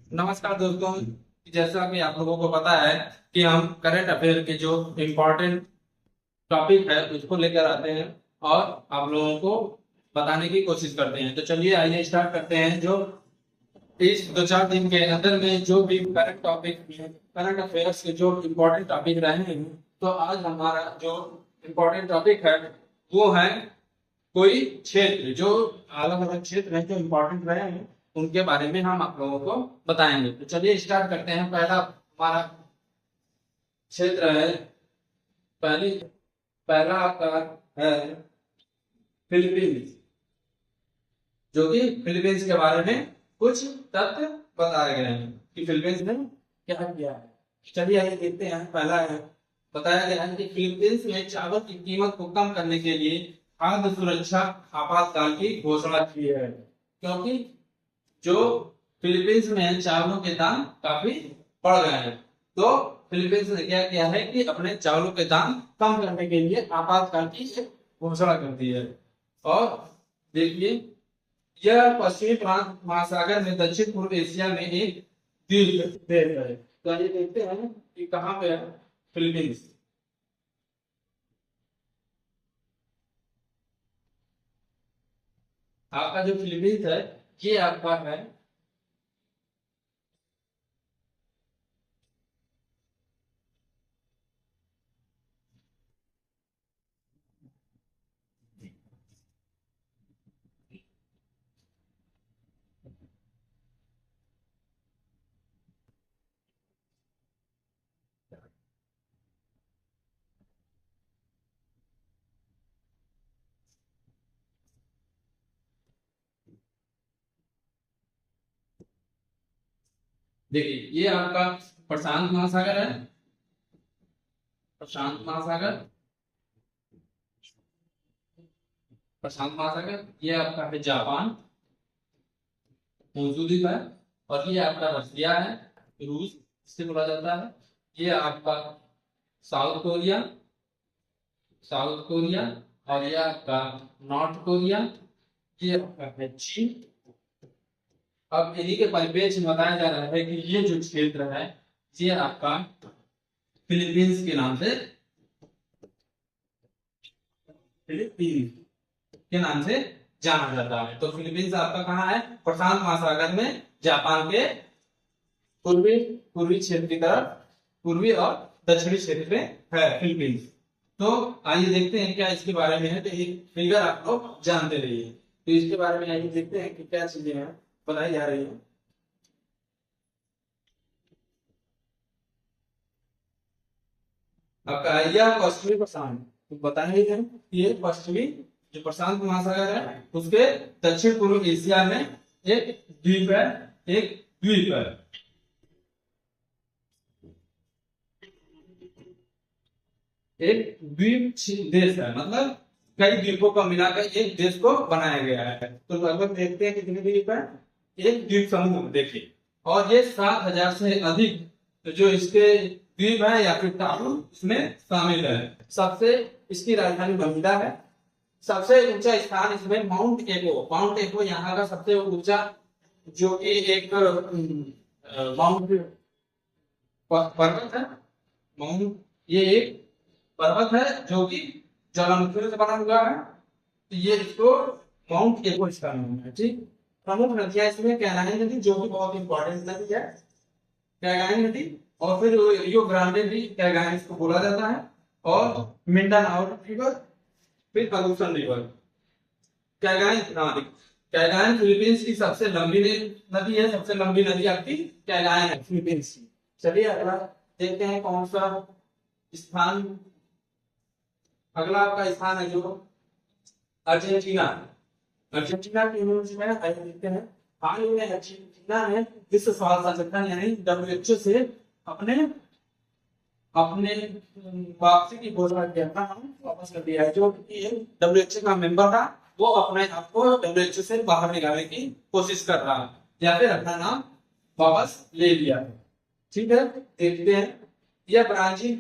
नमस्कार दोस्तों। जैसा कि आप लोगों को पता है कि हम करंट अफेयर के जो इम्पोर्टेंट टॉपिक है उसको लेकर आते हैं और आप लोगों को बताने की कोशिश करते हैं। तो चलिए आइए स्टार्ट करते हैं। जो इस 2-4 दिन के अंदर में जो भी करंट टॉपिक करंट अफेयर्स के जो इम्पोर्टेंट टॉपिक रहे हैं, तो आज हमारा जो इम्पोर्टेंट टॉपिक है वो है कोई क्षेत्र। जो अलग अलग क्षेत्र हैं जो इम्पोर्टेंट रहे हैं उनके बारे में हम आप लोगों को बताएंगे। तो चलिए स्टार्ट करते हैं। पहला हमारा क्षेत्र है, पहली पहला आपका है फिलीपींस। जो कि फिलीपींस के बारे में कुछ तथ्य बताए गए हैं कि फिलीपींस ने क्या किया है। चलिए आइए देखते हैं। पहला है, बताया गया है कि फिलीपींस में चावल की कीमत को कम करने के लिए खाद्य सुरक्षा आपातकाल की घोषणा की है। क्योंकि जो फिलीपींस में चावलों के दाम काफी बढ़ गए हैं, तो फिलीपींस ने क्या किया है कि अपने चावलों के दाम कम करने के लिए आपातकाल की घोषणा कर दी है। और देखिए, यह पश्चिमी प्रशांत महासागर में दक्षिण पूर्व एशिया में एक द्वीप देश है। तो आइए देखते हैं कि कहाँ पे है फिलीपींस। आपका जो फिलीपींस है ये आपका है देखिए, ये आपका प्रशांत महासागर है। प्रशांत महासागर, प्रशांत महासागर, ये आपका है जापान मौजूद है। और ये आपका रसिया है, रूस इससे बोला जाता है। ये आपका साउथ कोरिया, साउथ कोरिया। और ये आपका नॉर्थ कोरिया। ये आपका है चीन। अब इन्हीं के परिप्रेक्ष्य में बताया जा रहा है कि ये जो क्षेत्र है ये आपका फिलीपींस के नाम से, फिलीपींस के नाम से जाना जाता है। तो फिलीपींस आपका कहाँ है? प्रशांत महासागर में, जापान के पूर्वी पूर्वी क्षेत्र की तरफ, पूर्वी और दक्षिणी क्षेत्र में है फिलीपींस। तो आइए देखते हैं क्या इसके बारे में है। तो एक फिगर आप लोग जानते रहिए। तो इसके बारे में आइए देखते हैं कि क्या चीजें हैं बताई जा रही है। आपका यह पश्चिमी प्रशांत, तो बताएंगे हम कि ये पश्चिमी जो प्रशांत महासागर है उसके दक्षिण पूर्व एशिया में एक द्वीप है, एक द्वीप है। एक द्वीप देश है, मतलब कई द्वीपों को मिलाकर एक देश को बनाया गया है। तो लगभग देखते हैं कितने द्वीप है। एक द्वीप समूह देखिए, और ये 7,000 से अधिक तो जो इसके द्वीप है या फिर टापू इसमें शामिल है। सबसे इसकी राजधानी बर्मुडा है। सबसे ऊंचा स्थान इसमें माउंट एबो, माउंट एबो यहाँ का सबसे ऊंचा जो कि एक माउंट पर्वत है। माउंट, ये एक पर्वत है जो कि ज्वालामुखी से बना हुआ है। तो ये इसको माउंट एबो इसका नाम है। ठीक। प्रमुख नदियां इसमें कैनानी नदी जो कि बहुत इंपॉर्टेंट नदी है, कैगानी नदी। और फिर रियो ग्रांडे भी कैगानी इसको बोला जाता है। और मिंडानाओ रिवर, फिर कलूसन रिवर। कैगानी नदी, कैगानी फिलीपींस की सबसे लंबी नदी है। सबसे लंबी नदी आपकी कैगानी है फिलीपींस की। चलिए अगला देखते हैं कौन सा स्थान। अगला आपका स्थान है जो अर्जेंटीना। अर्जेंटीना की यूनिवर्सिटी में आइए देखते हैं। हाल ही में अर्जेंटीना ने विश्व स्वास्थ्य संगठन यानी डब्ल्यूएचओ से अपने अपने वापसी की घोषणा किया था, हम वापस कर दिया है। जो कि डब्ल्यूएचओ का मेंबर था वो अपने आप को डब्ल्यूएचओ से बाहर निकालने की कोशिश कर रहा है या फिर अपना नाम वापस ले लिया है। ठीक है, देखते हैं। यह ब्राजील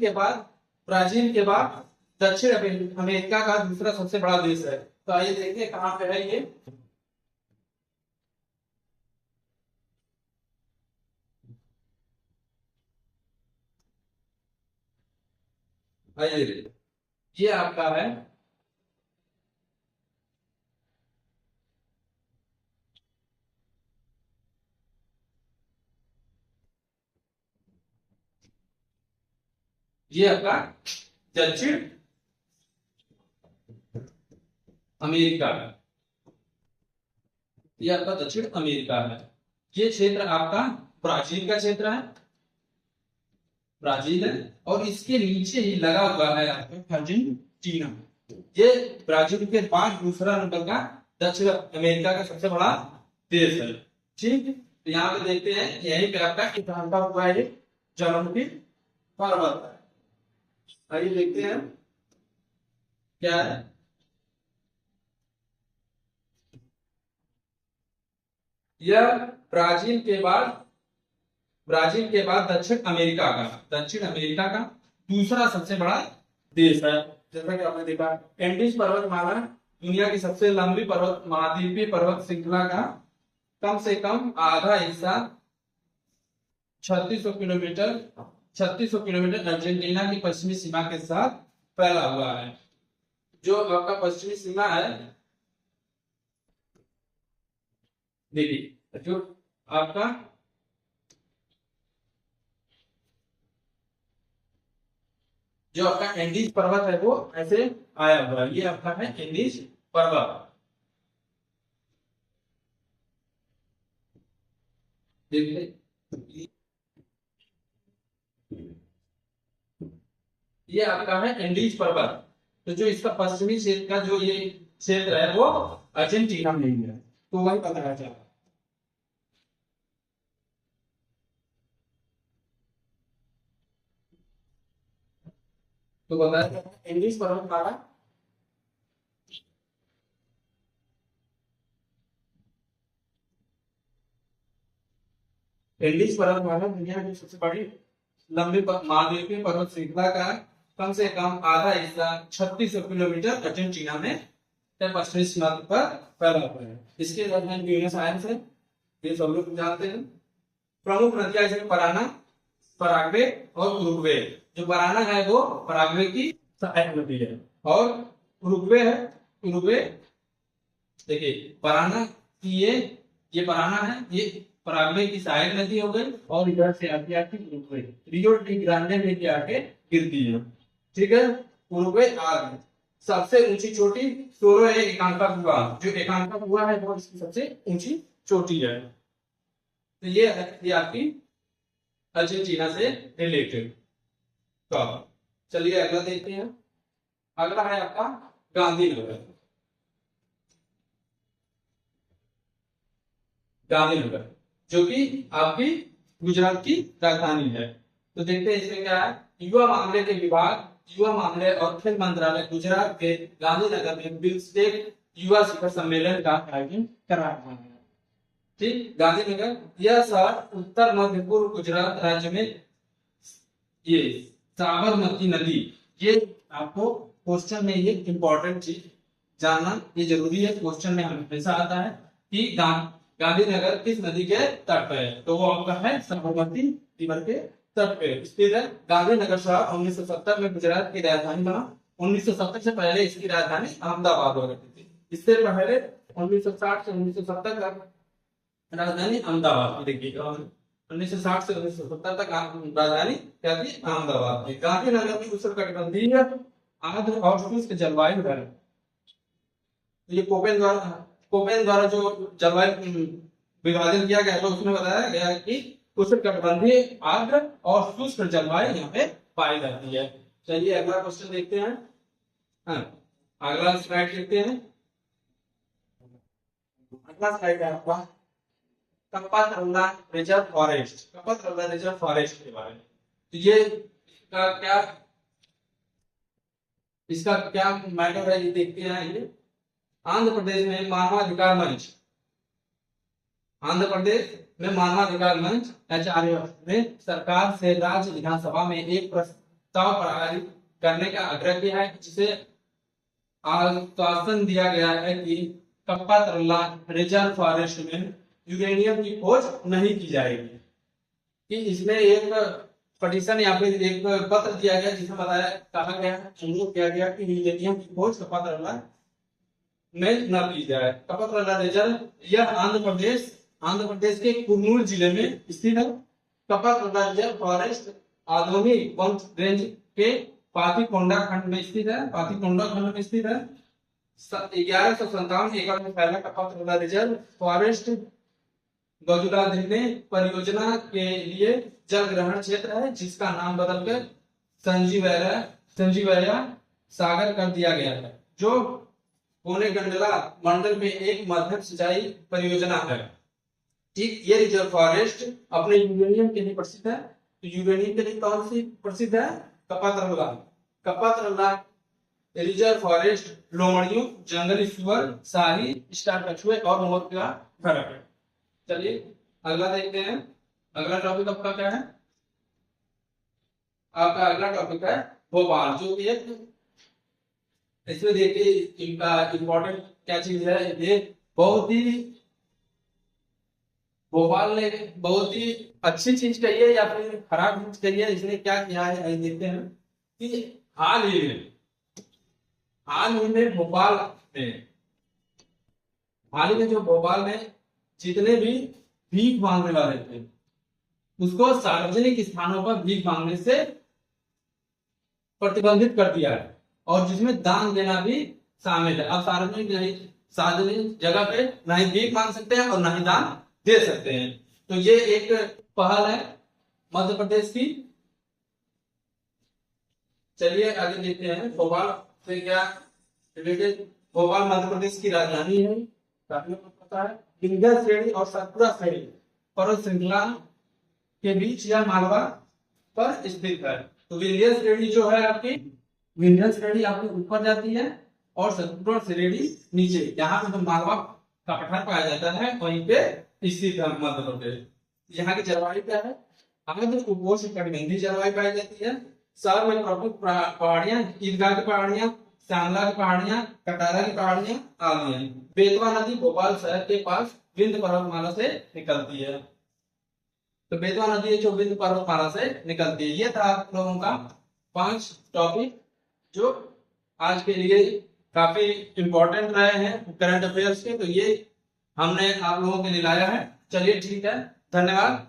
के बाद दक्षिण अमेरिका का दूसरा सबसे बड़ा देश है। तो आइए देखते हैं कहाँ पे है ये। आइए, ये आपका है ये आपका दक्षिण अमेरिका है। ये आपका दक्षिण अमेरिका है। ये क्षेत्र आपका ब्राजील का क्षेत्र है, ब्राजील है। और इसके नीचे ही लगा हुआ है आपका अर्जेंटीना। ये ब्राजील के बाद दूसरा नंबर का दक्षिण अमेरिका का सबसे बड़ा देश है। ठीक, तो यहाँ पे देखते हैं यहीं पे आपका ढांका हुआ है ज्वालामुखी पर्वत है। आइए देखते हैं क्या है। यह ब्राजील के बाद दक्षिण अमेरिका का दूसरा सबसे बड़ा देश है। जैसा कि आपने देखा, एंडीज पर्वतमाला दुनिया की सबसे लंबी महाद्वीपीय पर्वत श्रृंखला का कम से कम आधा हिस्सा 3600 किलोमीटर अर्जेंटीना की पश्चिमी सीमा के साथ फैला हुआ है। जो आपका पश्चिमी सीमा है, देखिए जो आपका एंडीज पर्वत है वो ऐसे आया हुआ है। ये आपका है एंडीज पर्वत। देखिए ये आपका है एंडीज पर्वत। तो जो इसका पश्चिमी क्षेत्र का जो ये क्षेत्र है वो अर्जेंटीना में ही है। तो वही पता चला। तो बताया एंडीज पर्वतमाला दुनिया की सबसे बड़ी लंबी महाद्वीपीय पर्वत श्रृंखला का कम से कम आधा हिस्सा 3600 किलोमीटर अर्जेंटीना में पश्चिमी सीमा पर फैला हुआ है। इसके राजधानी ब्यूनस आयर्स है, ये सब लोग जानते हैं। प्रमुख नदियां जैसे पराना, पराग्वे और उरुग्वे। जो पराना है वो पराग्वे की सहायक नदी है, और उरुग्वे है, उरुग्वे देखिए पराना की ये पराना है, ये पराग्वे की सहायक नदी हो गई। और इधर से आगे आके उरुग्वे, रियो डी ग्रांडे में भी आके गिरती है। ठीक है, उरुग्वे आगे सबसे ऊंची चोटी सोरो है एकांकागुआ। जो एकांकागुआ है वो इसकी सबसे ऊंची चोटी है। तो ये है ये आपकी अर्जेंटीना से रिलेटेड। तो चलिए अगला देखते हैं। अगला है आपका गांधीनगर। गांधीनगर जो कि आपकी गुजरात की राजधानी है। तो देखते हैं इसमें क्या है। युवा मामले और खेल मंत्रालय गुजरात के गांधीनगर में बिम्स्टेक युवा शिखर सम्मेलन का आयोजन करा रहा है। ठीक, गांधीनगर यह शहर उत्तर मध्य पूर्व गुजरात राज्य में ये साबरमती नदी, ये आपको क्वेश्चन में ये इंपॉर्टेंट चीज जानना ये जरूरी है। क्वेश्चन में हमेशा आता है कि गांधीनगर किस नदी के तट पे है। तो वो आपका है साबरमती रिवर के तट पे स्थित है। गांधीनगर शहर 1970 में गुजरात की राजधानी बना। 1970 से पहले इसकी राजधानी अहमदाबाद हुआ करती थी। इससे पहले 1960 से 1970 तक राजधानी अहमदाबाद की। देखिए 1960 से 1970 तक राजधानी क्या थी, अहमदाबाद थी। गांधीनगर में उष्णकटिबंधीय आर्द्र और शुष्क जलवायु है। ये कोपेन द्वारा जो जलवायु विभाजन किया गया तो उसमें बताया गया कि उष्णकटिबंधीय आर्द्र और शुष्क जलवायु यहाँ पे पाई जाती है। चलिए अगला क्वेश्चन देखते हैं। अगला स्लाइड देखते हैं। अगला स्लाइड है आपका कप्पातरल्ला रिजर्व फॉरेस्ट। कप्पातरल्ला रिजर्व फॉरेस्ट के बारे में। तो ये इसका क्या मैटर है ये देखते हैं। ये आंध्र प्रदेश में मानवाधिकार मंच HRF ने सरकार से राज्य विधानसभा में एक प्रस्ताव पारित करने का आग्रह किया है, जिसे आश्वासन दिया गया है कि कप्पातरल्ला रिजर्व फॉरेस्ट में यूरेनियम की खोज नहीं की जाएगी। कि इसमें एक पटिशन या फिर एक पत्र दिया गया जिसमें बताया कहा गया अनुरोध किया गया कि यूरेनियम की खोज कपात्रला में न की जाए। कपात्रला रिजर्व यह आंध्र प्रदेश के कुर्नूल जिले में स्थित है। कपात्रला रिजर्व फॉरेस्ट आधुनिक वन रेंज के पाथीकोंडा खंड में स्थित है। पाथीकोंडा खंड में स्थित है। 1157 एकड़ में फैला कपात्रला रिजर्व फॉरेस्ट गजुलाधिने परियोजना के लिए जल ग्रहण क्षेत्र है, जिसका नाम बदलकर संजीवैया सागर कर दिया गया है, जो कोनेगंडला मंडल में एक मध्यम सिंचाई परियोजना है। ठीक, ये रिजर्व फॉरेस्ट अपने यूरेनियम के लिए प्रसिद्ध है। तो यूरेनियम के लिए कौन सी प्रसिद्ध है? कपात्रला। कपात्रला रिजर्व फॉरेस्ट लोमड़ियों, जंगली सुअर, शाही, स्टार कछुए और मोर का घर है। चलिए अगला देखते हैं। अगला टॉपिक आपका क्या है? आपका अगला टॉपिक है भोपाल, जो कि एक इसमें देखिए इनका इम्पोर्टेंट क्या चीज है। ये बहुत ही भोपाल ने बहुत ही अच्छी चीज कही है या फिर खराब चीज कही है। इसने क्या किया है देखते हैं कि हाल ही में भोपाल में जो भोपाल में जितने भी भीख मांगने वाले थे उसको सार्वजनिक स्थानों पर भीख मांगने से प्रतिबंधित कर दिया है, और जिसमें दान देना भी शामिल है। अब सार्वजनिक जगह पे ना ही भीख मांग सकते हैं और ना ही दान दे सकते हैं। तो ये एक पहल है मध्य प्रदेश की। चलिए आगे देखते हैं भोपाल से क्या रिलेटेड। भोपाल मध्य प्रदेश की राजधानी है, काफी पता है। विंध्य श्रेणी और सतपुड़ा श्रेणी पर्वत श्रृंखला के बीच या मालवा पर स्थित है। तो विंध्य श्रेणी जो है आपकी, विंध्य श्रेणी आपके ऊपर जाती है और सतपुड़ा श्रेणी नीचे। यहाँ पे जो मालवा का पठार पाया जाता है वहीं पे स्थित है मध्य प्रदेश। यहाँ की जलवायु क्या है? आर्द्र उपोष्णकटिबंधीय जलवायु पाई जाती है। शहर में प्रमुख पहाड़ियां ईदगाह की पहाड़ियां, श्यामला की पहाड़ियां, कटारा की पहाड़ियां आदि हैं। बेतवा नदी भोपाल शहर के पास विंध्य पर्वतमाला से निकलती है। तो बेतवा नदी है जो विंध्य पर्वतमाला से निकलती है। ये था आप लोगों का 5 टॉपिक जो आज के लिए काफी इंपॉर्टेंट रहे हैं करंट अफेयर्स के। तो ये हमने आप लोगों के लिए लाया है। चलिए ठीक है, धन्यवाद।